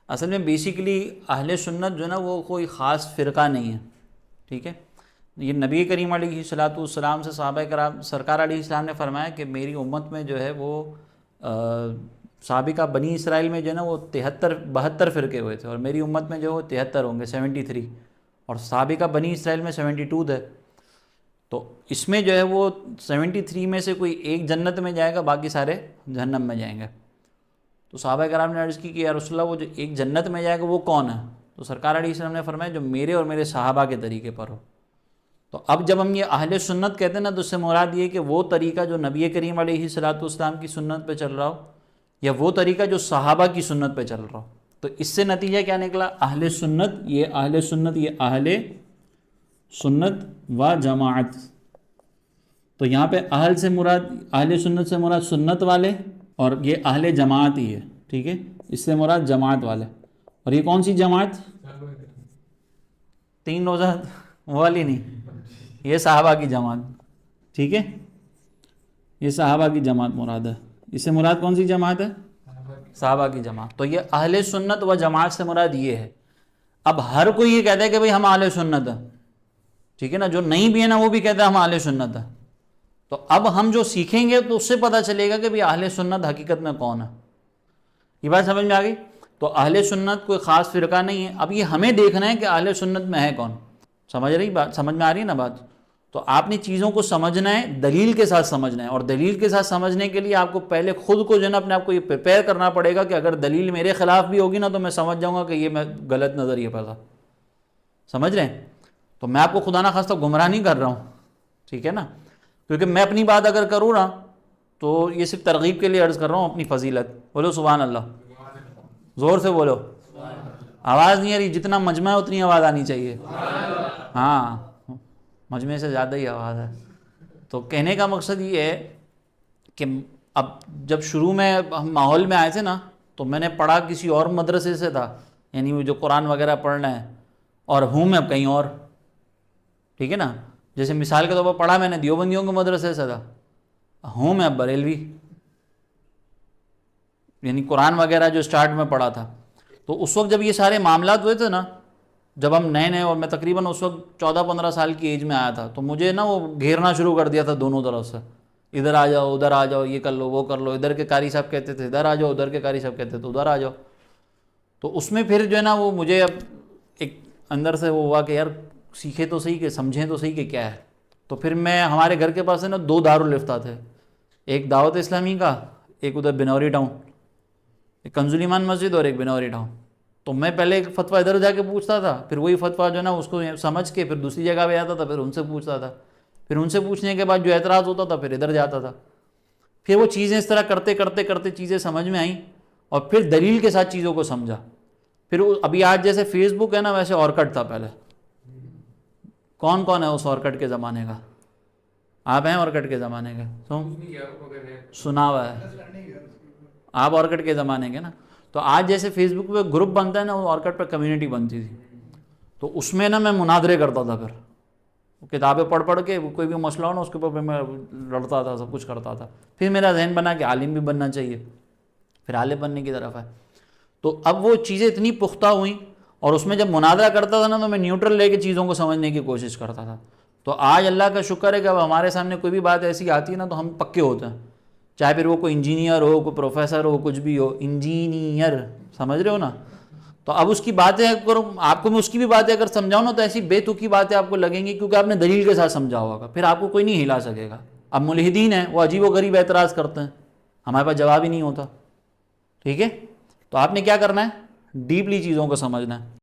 اصل میں بیسیکلی اہل سنت جو ہے نا وہ کوئی خاص فرقہ نہیں ہے، ٹھیک ہے. یہ نبی کریم علیہ الصلاۃ والسلام سے صحابہ کرام سرکار علیہ السلام نے فرمایا کہ میری امت میں جو ہے وہ سابقہ بنی اسرائیل میں جو ہے نا وہ 72 فرقے ہوئے تھے، اور میری امت میں جو وہ 73 ہوں گے 73، اور سابقہ بنی اسرائیل میں 72 تھے. تو اس میں جو ہے وہ 73 میں سے کوئی ایک جنت میں جائے گا، باقی سارے جہنم میں جائیں گے. تو صحابہ کرام نے عرض کی کہ یا رسول اللہ وہ جو ایک جنت میں جائے گا وہ کون ہے؟ تو سرکار علیہ السلام نے فرمایا جو میرے اور میرے صحابہ کے طریقے پر ہو. تو اب جب ہم یہ اہل سنت کہتے ہیں نا تو اس سے مراد یہ کہ وہ طریقہ جو نبی کریم علیہ الصلاۃ والسلام کی سنت پہ چل رہا ہو، یا وہ طریقہ جو صحابہ کی سنت پہ چل رہا ہو. تو اس سے نتیجہ کیا نکلا؟ اہل سنت یہ اہل سنت و جماعت. تو یہاں پہ اہل سنت سے مراد سنت والے، اور یہ اہل جماعت ہی ہے، ٹھیک ہے. اس سے مراد جماعت والے. اور یہ کون سی جماعت؟ 3 روزہ وہ والی نہیں، یہ صحابہ کی جماعت، ٹھیک ہے. یہ صحابہ کی جماعت مراد ہے. اس سے مراد کون سی جماعت ہے؟ صحابہ کی جماعت. تو یہ اہل سنت و جماعت سے مراد یہ ہے. اب ہر کوئی یہ کہتا ہے کہ بھئی ہم اہل سنت ہیں، ٹھیک ہے نا. جو نہیں بھی ہے نا وہ بھی کہتا ہے ہم اہل سنت ہیں. تو اب ہم جو سیکھیں گے تو اس سے پتہ چلے گا کہ بھئی اہل سنت حقیقت میں کون ہے. یہ بات سمجھ میں آ گئی؟ تو اہل سنت کوئی خاص فرقہ نہیں ہے. اب یہ ہمیں دیکھنا ہے کہ اہل سنت میں ہے کون. سمجھ میں آ رہی ہے نا بات؟ تو آپ نے چیزوں کو سمجھنا ہے، دلیل کے ساتھ سمجھنا ہے. اور دلیل کے ساتھ سمجھنے کے لیے آپ کو پہلے خود کو جو ہے نا اپنے آپ کو یہ پریپیئر کرنا پڑے گا کہ اگر دلیل میرے خلاف بھی ہوگی نا تو میں سمجھ جاؤں گا کہ یہ میں غلط نظریے پر تھا. سمجھ رہے ہیں؟ تو میں آپ کو خدا نخواستہ گمراہ نہیں کر رہا ہوں، ٹھیک ہے نا. کیونکہ میں اپنی بات اگر کروں نا تو یہ صرف ترغیب کے لیے عرض کر رہا ہوں اپنی فضیلت. بولو سبحان اللہ، زور سے بولو. آواز نہیں آ رہی؟ جتنا مجمع ہے اتنی آواز آنی چاہیے. ہاں مجمع سے زیادہ ہی آواز ہے. تو کہنے کا مقصد یہ ہے کہ اب جب شروع میں ہم ماحول میں آئے تھے نا تو میں نے پڑھا کسی اور مدرسے سے تھا، یعنی وہ جو قرآن وغیرہ پڑھنا ہے، اور ہوں میں اب کہیں اور، ٹھیک ہے نا. جیسے مثال کے طور پر پڑھا میں نے دیوبندیوں کے مدرسے سے تھا، ہوں میں اب بریلوی، یعنی قرآن وغیرہ جو سٹارٹ میں پڑھا تھا. تو اس وقت جب یہ سارے معاملات ہوئے تھے نا، جب ہم نئے اور میں تقریباً اس وقت 14-15 سال کی ایج میں آیا تھا، تو مجھے نا وہ گھیرنا شروع کر دیا تھا دونوں طرف سے. ادھر آ جاؤ، ادھر آ جاؤ، یہ کر لو، وہ کر لو. ادھر کے قاری صاحب کہتے تھے ادھر آ جاؤ، ادھر کے قاری صاحب کہتے تھے ادھر آ جاؤ. تو اس میں پھر جو ہے نا وہ مجھے اب ایک اندر سے وہ ہوا کہ یار سیکھے تو صحیح، کہ سمجھیں تو صحیح کہ کیا ہے. تو پھر میں ہمارے گھر کے پاس ہے نا 2 دارالفتہ تھے، ایک دعوت اسلامی کا، ایک ادھر بنوری ٹاؤن، ایک کنزل ایمان مسجد اور ایک بنوری ٹاؤن. تو میں پہلے ایک فتویٰ ادھر جا کے پوچھتا تھا، پھر وہی فتویٰ جو ہے نا اس کو سمجھ کے پھر دوسری جگہ پہ آتا تھا، پھر ان سے پوچھتا تھا، پھر ان سے پوچھنے کے بعد جو اعتراض ہوتا تھا پھر ادھر جاتا تھا. پھر وہ چیزیں اس طرح کرتے کرتے کرتے چیزیں سمجھ میں آئیں، اور پھر دلیل کے ساتھ چیزوں کو سمجھا. پھر ابھی آج جیسے فیس بک ہے نا ویسے اورکٹ تھا پہلے. کون کون ہے اس اورکٹ کے زمانے کا؟ آپ ہیں اورکٹ کے زمانے کے؟ سنا ہوا ہے آپ اورکٹ کے زمانے کے نا. تو آج جیسے فیس بک پہ گروپ بنتا ہے نا، وہ اورکٹ پہ کمیونٹی بنتی تھی. تو اس میں نا میں مناظرے کرتا تھا، پھر کتابیں پڑھ کے کوئی بھی مسئلہ ہو نا اس کے اوپر میں لڑتا تھا، سب کچھ کرتا تھا. پھر میرا ذہن بنا کہ عالم بھی بننا چاہیے، پھر عالم بننے کی طرف ہے. تو اب وہ چیزیں اتنی پختہ ہوئیں، اور اس میں جب مناظرہ کرتا تھا نا تو میں نیوٹرل لے کے چیزوں کو سمجھنے کی کوشش کرتا تھا. تو آج اللہ کا شکر ہے کہ اب ہمارے سامنے کوئی بھی بات ایسی آتی ہے نا تو ہم پکے ہوتے ہیں، چاہے پھر وہ کوئی انجینئر ہو، کوئی پروفیسر ہو، کچھ بھی ہو. انجینئر سمجھ رہے ہو نا؟ تو اب اس کی باتیں آپ کو میں اس کی بھی باتیں اگر سمجھاؤں نا تو ایسی بے تکی باتیں آپ کو لگیں گی، کیونکہ آپ نے دلیل کے ساتھ سمجھا ہوگا، پھر آپ کو کوئی نہیں ہلا سکے گا. اب ملحدین ہیں وہ عجیب و غریب اعتراض کرتے ہیں، ہمارے پاس جواب ہی نہیں ہوتا، ٹھیک ہے. تو آپ نے کیا کرنا ہے؟ ڈیپلی چیزوں کو سمجھنا ہے.